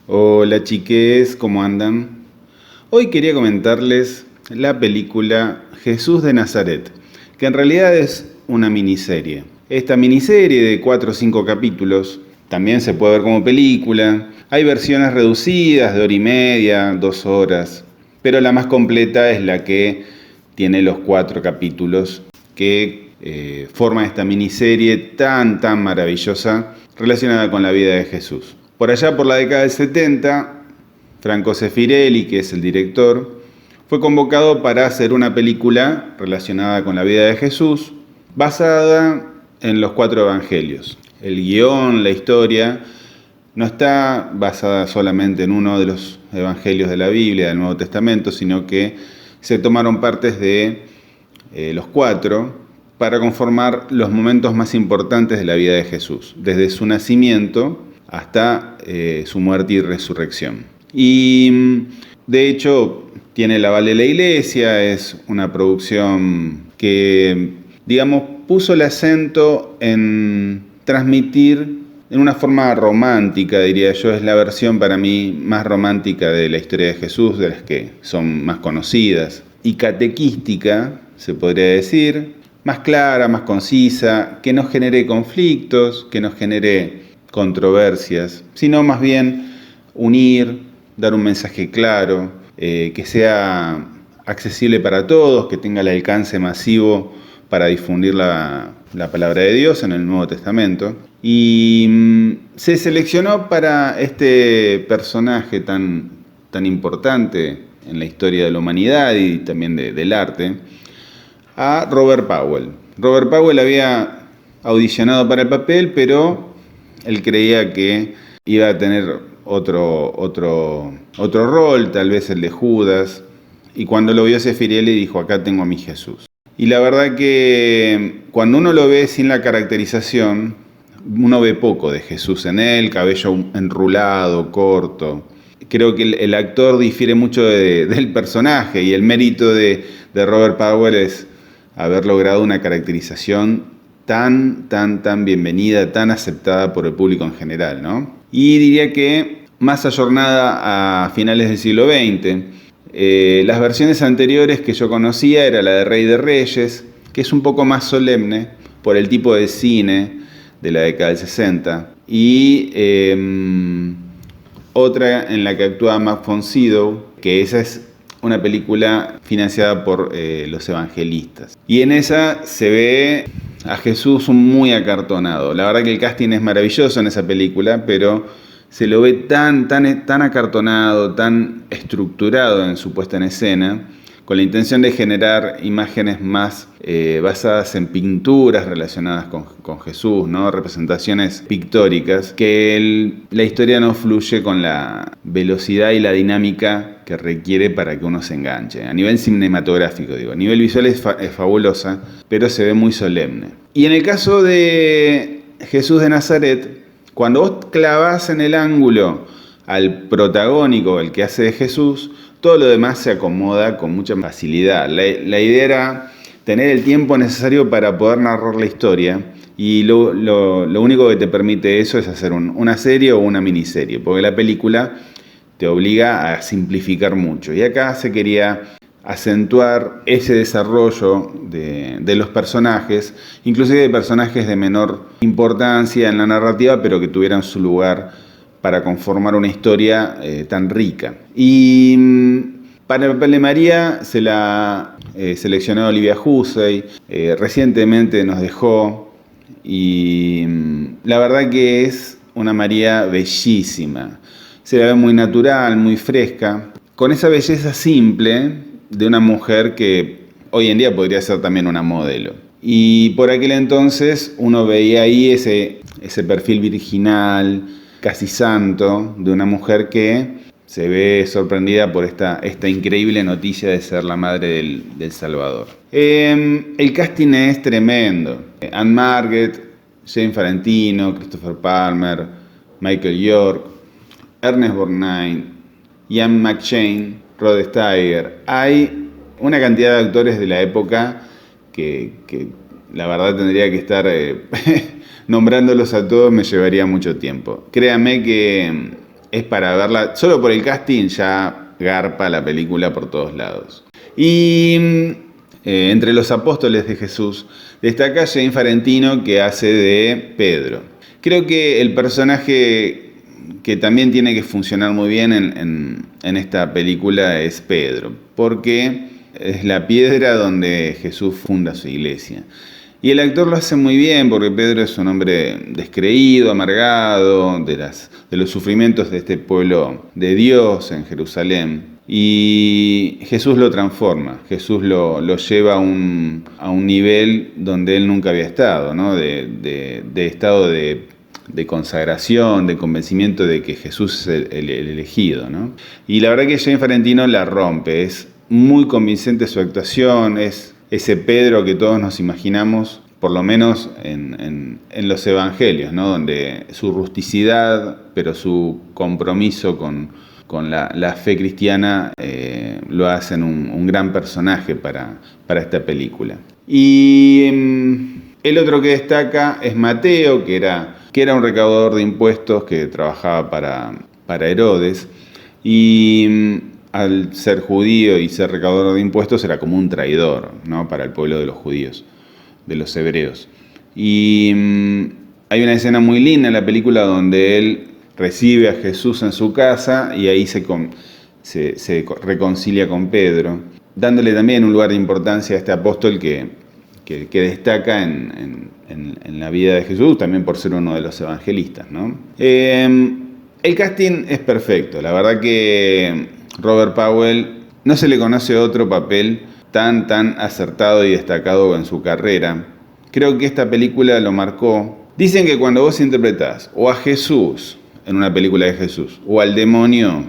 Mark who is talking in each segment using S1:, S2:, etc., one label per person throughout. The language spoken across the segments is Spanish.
S1: Hola chiques, ¿cómo andan? Hoy quería comentarles la película Jesús de Nazaret, que en realidad es una miniserie. Esta miniserie de 4 o 5 capítulos también se puede ver como película. Hay versiones reducidas de hora y media, 2 horas, pero la más completa es la que tiene los 4 capítulos que forman esta miniserie tan maravillosa relacionada con la vida de Jesús. Por allá por la década del 70, Franco Sefirelli, que es el director, fue convocado para hacer una película relacionada con la vida de Jesús, basada en los 4 evangelios. El guión, la historia, no está basada solamente en uno de los evangelios de la Biblia, del Nuevo Testamento, sino que se tomaron partes de los 4 para conformar los momentos más importantes de la vida de Jesús, desde su nacimiento hasta su muerte y resurrección. Y de hecho tiene el aval de la Iglesia, es una producción que, digamos, puso el acento en transmitir en una forma romántica, diría yo, es la versión para mí más romántica de la historia de Jesús, de las que son más conocidas, y catequística, se podría decir, más clara, más concisa, que no genere conflictos, que no genere controversias, sino más bien unir, dar un mensaje claro, que sea accesible para todos, que tenga el alcance masivo para difundir la palabra de Dios en el Nuevo Testamento. Y se seleccionó para este personaje tan importante en la historia de la humanidad y también del arte, a Robert Powell. Robert Powell había audicionado para el papel, pero él creía que iba a tener otro rol, tal vez el de Judas, y cuando lo vio Sefirelli dijo: acá tengo a mi Jesús. Y la verdad que cuando uno lo ve sin la caracterización, uno ve poco de Jesús en él, cabello enrulado, corto. Creo que el actor difiere mucho del personaje, y el mérito de Robert Powell es haber logrado una caracterización tan bienvenida, tan aceptada por el público en general, ¿no? Y diría que más ayornada a finales del siglo XX. Las versiones anteriores que yo conocía era la de Rey de Reyes, que es un poco más solemne por el tipo de cine de la década del 60, y otra en la que actúa Matt von Sydow, que esa es una película financiada por los evangelistas. Y en esa se ve a Jesús muy acartonado. La verdad que el casting es maravilloso en esa película, pero se lo ve tan acartonado, tan estructurado en su puesta en escena, con la intención de generar imágenes más basadas en pinturas relacionadas con Jesús, ¿no? Representaciones pictóricas, que la historia no fluye con la velocidad y la dinámica que requiere para que uno se enganche. A nivel cinematográfico, digo, a nivel visual es fabulosa, pero se ve muy solemne. Y en el caso de Jesús de Nazaret, cuando vos clavás en el ángulo al protagónico, el que hace de Jesús, todo lo demás se acomoda con mucha facilidad. La idea era tener el tiempo necesario para poder narrar la historia, y lo único que te permite eso es hacer una serie o una miniserie, porque la película te obliga a simplificar mucho. Y acá se quería acentuar ese desarrollo de los personajes, inclusive de personajes de menor importancia en la narrativa, pero que tuvieran su lugar para conformar una historia tan rica. Y para el papel de María se la seleccionó Olivia Hussey, recientemente nos dejó, y la verdad que es una María bellísima. Se la ve muy natural, muy fresca, con esa belleza simple de una mujer que hoy en día podría ser también una modelo. Y por aquel entonces uno veía ahí ese perfil virginal, casi santo, de una mujer que se ve sorprendida por esta increíble noticia de ser la madre del Salvador. El casting es tremendo. Ann-Margret, Jane Farentino, Christopher Palmer, Michael York, Ernest Borgnine, Ian McShane, Rod Steiger. Hay una cantidad de actores de la época que la verdad tendría que estar nombrándolos a todos, me llevaría mucho tiempo. Créame que es para verla, solo por el casting ya garpa la película por todos lados. Y entre los apóstoles de Jesús destaca Jane Farentino, que hace de Pedro. Creo que el personaje que también tiene que funcionar muy bien en esta película es Pedro, porque es la piedra donde Jesús funda su iglesia. Y el actor lo hace muy bien, porque Pedro es un hombre descreído, amargado de los sufrimientos de este pueblo de Dios en Jerusalén. Y Jesús lo transforma, Jesús lo lleva a un nivel donde él nunca había estado, ¿no? de estado de consagración, de convencimiento de que Jesús es el elegido, ¿no? Y la verdad que Jane Farentino la rompe, es muy convincente su actuación, es ese Pedro que todos nos imaginamos, por lo menos en los evangelios, ¿no? Donde su rusticidad, pero su compromiso con la fe cristiana lo hacen un gran personaje para esta película. Y el otro que destaca es Mateo, que era un recaudador de impuestos que trabajaba para Herodes, y al ser judío y ser recaudador de impuestos era como un traidor, ¿no? Para el pueblo de los judíos, de los hebreos. Y hay una escena muy linda en la película donde él recibe a Jesús en su casa y ahí se reconcilia con Pedro, dándole también un lugar de importancia a este apóstol que destaca en la vida de Jesús, también por ser uno de los evangelistas, ¿no? El casting es perfecto, la verdad que Robert Powell no se le conoce otro papel tan acertado y destacado en su carrera. Creo que esta película lo marcó. Dicen que cuando vos interpretás o a Jesús en una película de Jesús o al demonio,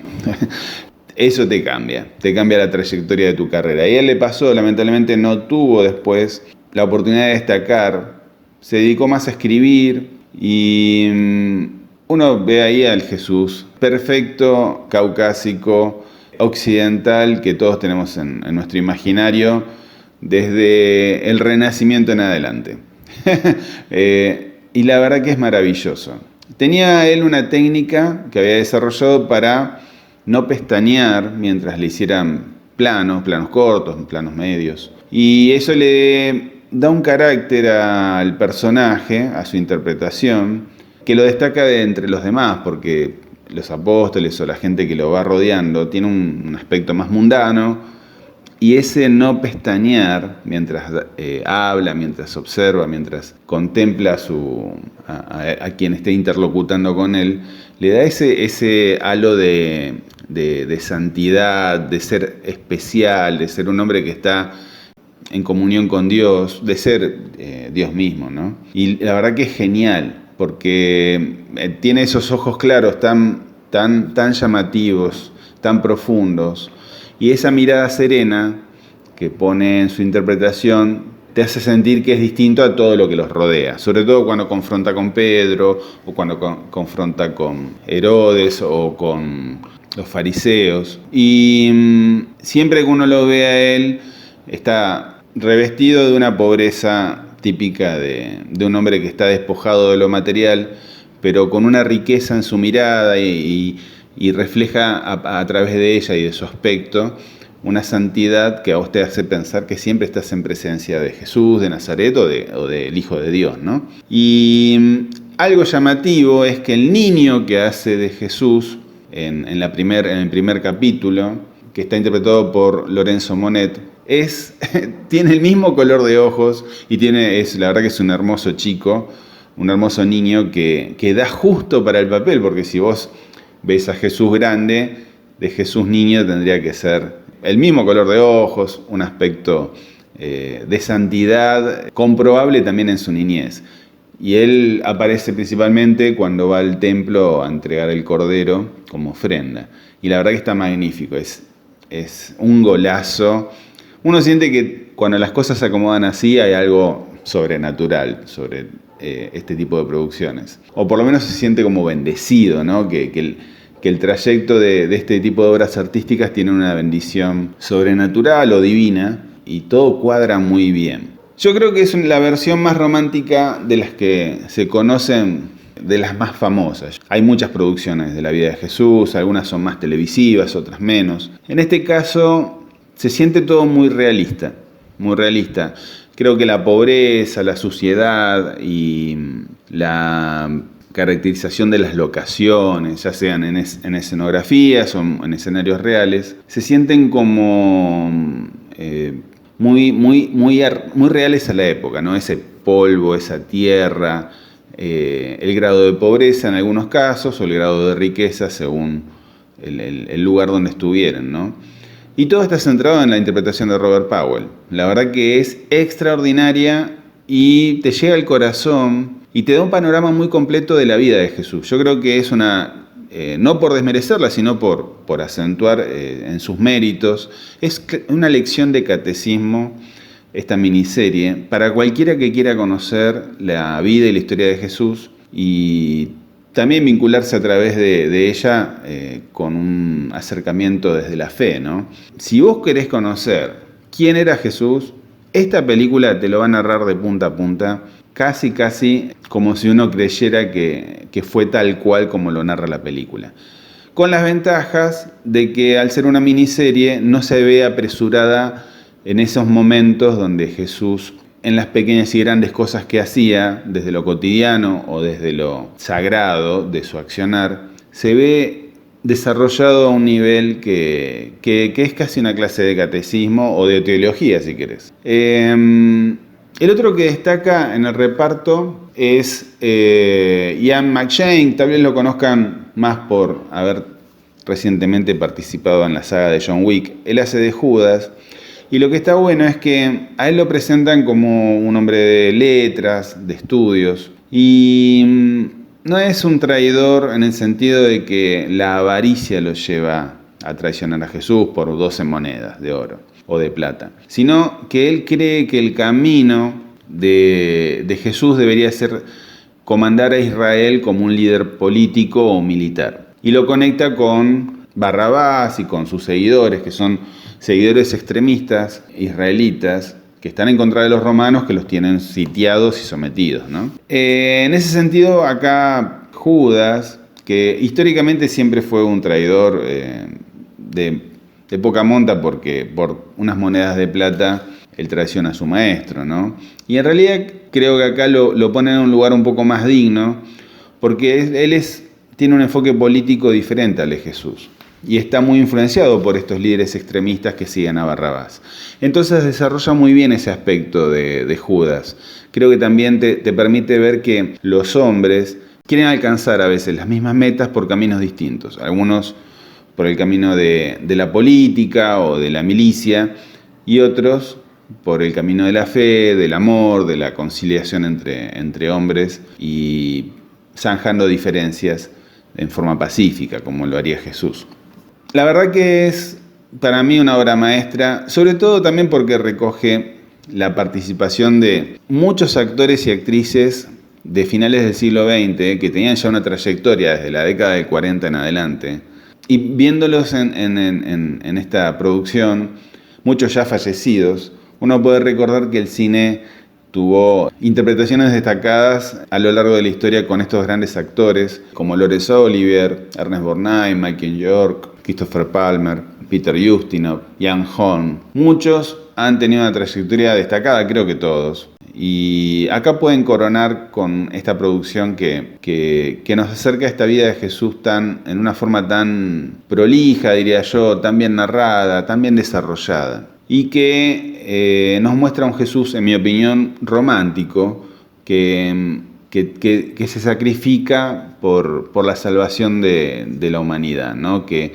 S1: eso te cambia la trayectoria de tu carrera. Y a él le pasó, lamentablemente no tuvo después la oportunidad de destacar, se dedicó más a escribir y uno ve ahí al Jesús perfecto, caucásico, occidental, que todos tenemos en nuestro imaginario desde el Renacimiento en adelante. Y la verdad que es maravilloso. Tenía él una técnica que había desarrollado para no pestañear mientras le hicieran planos cortos, planos medios. Y eso le da un carácter al personaje, a su interpretación, que lo destaca de entre los demás, porque los apóstoles o la gente que lo va rodeando tiene un aspecto más mundano, y ese no pestañear mientras habla, mientras observa, mientras contempla a quien esté interlocutando con él, le da ese halo de santidad, de ser especial, de ser un hombre que está en comunión con Dios, de ser Dios mismo, ¿no? Y la verdad que es genial, porque tiene esos ojos claros tan llamativos, tan profundos, y esa mirada serena que pone en su interpretación te hace sentir que es distinto a todo lo que los rodea, sobre todo cuando confronta con Pedro, o cuando confronta con Herodes, o con los fariseos. Y siempre que uno lo ve a él, está revestido de una pobreza típica de un hombre que está despojado de lo material, pero con una riqueza en su mirada y refleja a través de ella y de su aspecto una santidad que a vos te hace pensar que siempre estás en presencia de Jesús, de Nazaret o del Hijo de Dios, ¿no? Y algo llamativo es que el niño que hace de Jesús en el primer capítulo, que está interpretado por Lorenzo Monet, tiene el mismo color de ojos y la verdad que es un hermoso chico, un hermoso niño que da justo para el papel, porque si vos ves a Jesús grande, de Jesús niño tendría que ser el mismo color de ojos, un aspecto de santidad comprobable también en su niñez. Y él aparece principalmente cuando va al templo a entregar el cordero como ofrenda. Y la verdad que está magnífico, es un golazo. Uno siente que cuando las cosas se acomodan así hay algo sobrenatural sobre este tipo de producciones. O por lo menos se siente como bendecido, ¿no? Que el trayecto de este tipo de obras artísticas tiene una bendición sobrenatural o divina y todo cuadra muy bien. Yo creo que es la versión más romántica de las que se conocen de las más famosas. Hay muchas producciones de la vida de Jesús, algunas son más televisivas, otras menos. En este caso se siente todo muy realista, muy realista. Creo que la pobreza, la suciedad y la caracterización de las locaciones, ya sean en escenografías o en escenarios reales, se sienten como muy reales a la época, ¿no? Ese polvo, esa tierra, el grado de pobreza en algunos casos o el grado de riqueza según el lugar donde estuvieran, ¿no? Y todo está centrado en la interpretación de Robert Powell. La verdad que es extraordinaria y te llega al corazón y te da un panorama muy completo de la vida de Jesús. Yo creo que es una, no por desmerecerla, sino por acentuar en sus méritos, es una lección de catecismo, esta miniserie, para cualquiera que quiera conocer la vida y la historia de Jesús y también vincularse a través de ella con un acercamiento desde la fe, ¿no? Si vos querés conocer quién era Jesús, esta película te lo va a narrar de punta a punta, casi como si uno creyera que fue tal cual como lo narra la película. Con las ventajas de que al ser una miniserie no se ve apresurada en esos momentos donde Jesús, en las pequeñas y grandes cosas que hacía, desde lo cotidiano o desde lo sagrado de su accionar, se ve desarrollado a un nivel que es casi una clase de catecismo o de teología, si querés. El otro que destaca en el reparto es Ian McShane. Tal vez lo conozcan más por haber recientemente participado en la saga de John Wick. Él hace de Judas. Y lo que está bueno es que a él lo presentan como un hombre de letras, de estudios. Y no es un traidor en el sentido de que la avaricia lo lleva a traicionar a Jesús por 12 monedas de oro o de plata, sino que él cree que el camino de Jesús debería ser comandar a Israel como un líder político o militar. Y lo conecta con Barrabás y con sus seguidores, que son seguidores extremistas israelitas, que están en contra de los romanos, que los tienen sitiados y sometidos, ¿no? En ese sentido, acá Judas, que históricamente siempre fue un traidor de poca monta, porque por unas monedas de plata él traiciona a su maestro, ¿no? Y en realidad creo que acá lo ponen en un lugar un poco más digno, porque él tiene un enfoque político diferente al de Jesús. Y está muy influenciado por estos líderes extremistas que siguen a Barrabás. Entonces desarrolla muy bien ese aspecto de Judas. Creo que también te permite ver que los hombres quieren alcanzar a veces las mismas metas por caminos distintos. Algunos por el camino de la política o de la milicia y otros por el camino de la fe, del amor, de la conciliación entre hombres y zanjando diferencias en forma pacífica, como lo haría Jesús. La verdad que es para mí una obra maestra, sobre todo también porque recoge la participación de muchos actores y actrices de finales del siglo XX que tenían ya una trayectoria desde la década del 40 en adelante. Y viéndolos en esta producción, muchos ya fallecidos, uno puede recordar que el cine tuvo interpretaciones destacadas a lo largo de la historia con estos grandes actores como Laurence Olivier, Ernest Borgnine, Michael York, Christopher Palmer, Peter Ustinov, Ian Holm. Muchos han tenido una trayectoria destacada, creo que todos. Y acá pueden coronar con esta producción que nos acerca a esta vida de Jesús en una forma tan prolija, diría yo, tan bien narrada, tan bien desarrollada. Y que nos muestra un Jesús, en mi opinión, romántico, que se sacrifica por la salvación de la humanidad, ¿no? Que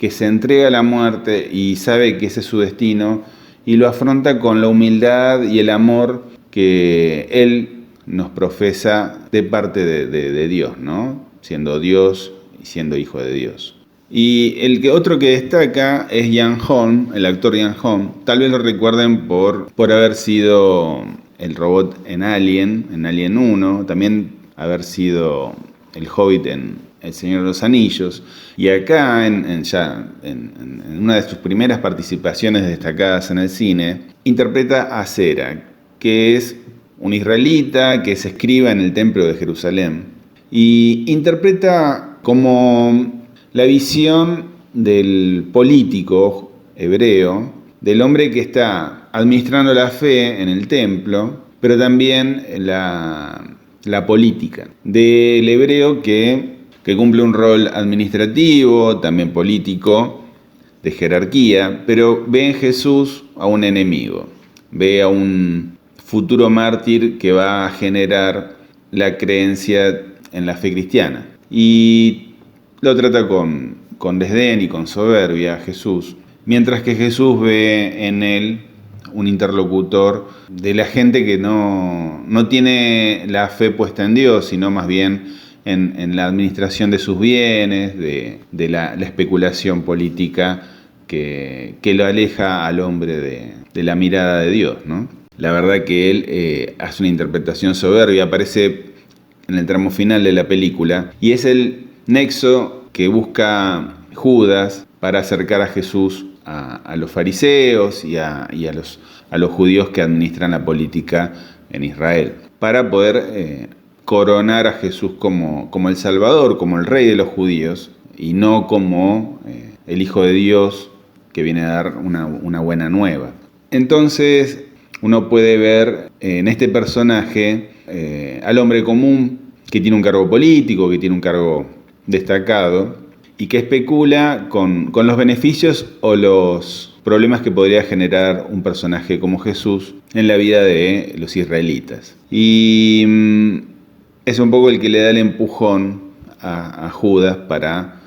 S1: se entrega a la muerte y sabe que ese es su destino y lo afronta con la humildad y el amor que Él nos profesa de parte de Dios, ¿no? Siendo Dios y siendo hijo de Dios. Y otro que destaca es Ian Holm, el actor Ian Holm. Tal vez lo recuerden por haber sido el robot en Alien 1, también haber sido el Hobbit en El Señor de los Anillos. Y acá, en una de sus primeras participaciones destacadas en el cine, interpreta a Zera, que es un israelita que se escriba en el Templo de Jerusalén. y interpreta como la visión del político hebreo, del hombre que está administrando la fe en el templo, pero también la política, del hebreo que cumple un rol administrativo, también político, de jerarquía, pero ve en Jesús a un enemigo, ve a un futuro mártir que va a generar la creencia en la fe cristiana. Y lo trata con desdén y con soberbia Jesús, mientras que Jesús ve en él un interlocutor de la gente que no tiene la fe puesta en Dios, sino más bien en la administración de sus bienes, de la especulación política que lo aleja al hombre de la mirada de Dios, ¿no? La verdad que él hace una interpretación soberbia, aparece en el tramo final de la película, y es el nexo que busca Judas para acercar a Jesús a los fariseos y a los judíos que administran la política en Israel, para poder coronar a Jesús como el Salvador, como el Rey de los judíos, y no como el Hijo de Dios que viene a dar una buena nueva. Entonces uno puede ver en este personaje al hombre común que tiene un cargo político, que tiene un cargo destacado y que especula con los beneficios o los problemas que podría generar un personaje como Jesús en la vida de los israelitas. Y es un poco el que le da el empujón a Judas para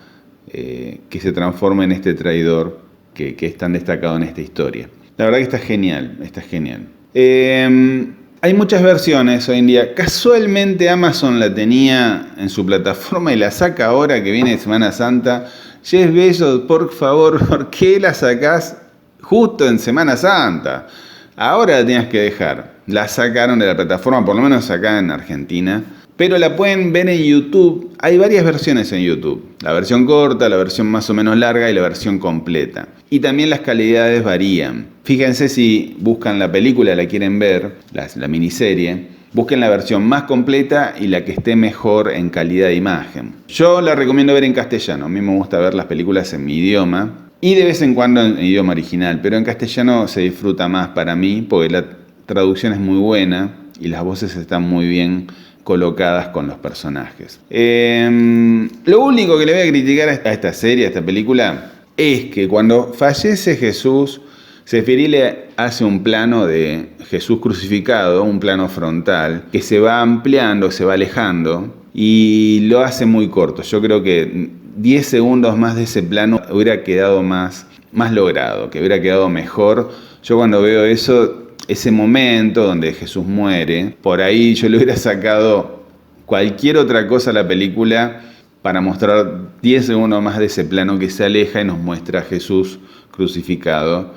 S1: que se transforme en este traidor que es tan destacado en esta historia. La verdad que está genial, está genial. Hay muchas versiones hoy en día. Casualmente Amazon la tenía en su plataforma y la saca ahora que viene Semana Santa. Jeff Bezos, por favor, ¿por qué la sacás justo en Semana Santa? Ahora la tenías que dejar. La sacaron de la plataforma, por lo menos acá en Argentina. Pero la pueden ver en YouTube. Hay varias versiones en YouTube. La versión corta, la versión más o menos larga y la versión completa. Y también las calidades varían. Fíjense si buscan la película, la quieren ver, la miniserie, busquen la versión más completa y la que esté mejor en calidad de imagen. Yo la recomiendo ver en castellano. A mí me gusta ver las películas en mi idioma y de vez en cuando en idioma original. Pero en castellano se disfruta más para mí porque la traducción es muy buena y las voces están muy bien colocadas con los personajes. Lo único que le voy a criticar a esta serie, a esta película, es que cuando fallece Jesús, Seferi le hace un plano de Jesús crucificado, un plano frontal, que se va ampliando, se va alejando y lo hace muy corto. Yo creo que 10 segundos más de ese plano hubiera quedado más logrado, que hubiera quedado mejor. Yo cuando veo eso, ese momento donde Jesús muere, por ahí yo le hubiera sacado cualquier otra cosa a la película para mostrar 10 segundos más de ese plano que se aleja y nos muestra a Jesús crucificado,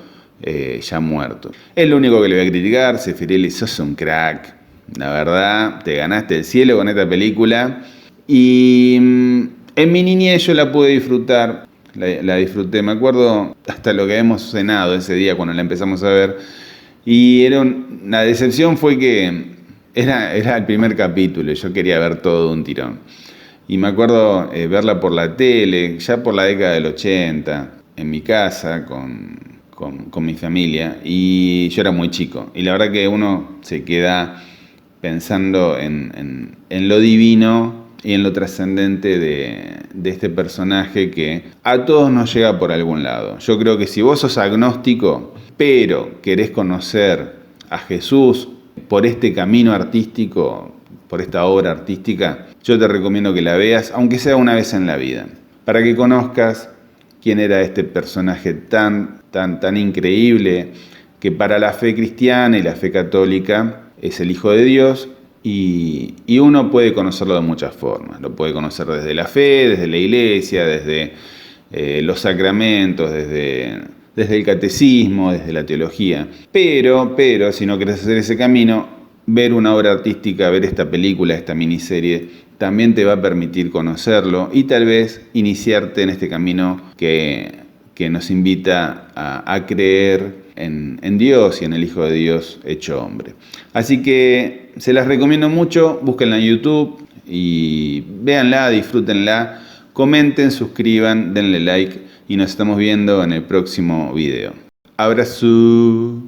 S1: ya muerto. Es lo único que le voy a criticar. Seferi, sos un crack. La verdad, te ganaste el cielo con esta película. Y en mi niñez yo la pude disfrutar. La disfruté. Me acuerdo hasta lo que habíamos cenado ese día cuando la empezamos a ver. Y la decepción fue que era el primer capítulo. Yo quería ver todo de un tirón. Y me acuerdo verla por la tele, ya por la década del 80, en mi casa, con mi familia, y yo era muy chico. Y la verdad que uno se queda pensando en lo divino y en lo trascendente de este personaje que a todos nos llega por algún lado. Yo creo que si vos sos agnóstico, pero querés conocer a Jesús por este camino artístico, por esta obra artística, yo te recomiendo que la veas, aunque sea una vez en la vida, para que conozcas quién era este personaje tan increíble, que para la fe cristiana y la fe católica es el Hijo de Dios, y uno puede conocerlo de muchas formas. Lo puede conocer desde la fe, desde la iglesia, desde los sacramentos, desde el catecismo, desde la teología. Pero si no querés hacer ese camino, ver una obra artística, ver esta película, esta miniserie, también te va a permitir conocerlo y tal vez iniciarte en este camino que nos invita a creer en Dios y en el Hijo de Dios hecho hombre. Así que se las recomiendo mucho, búsquenla en YouTube y véanla, disfrútenla, comenten, suscriban, denle like y nos estamos viendo en el próximo video. Abrazo.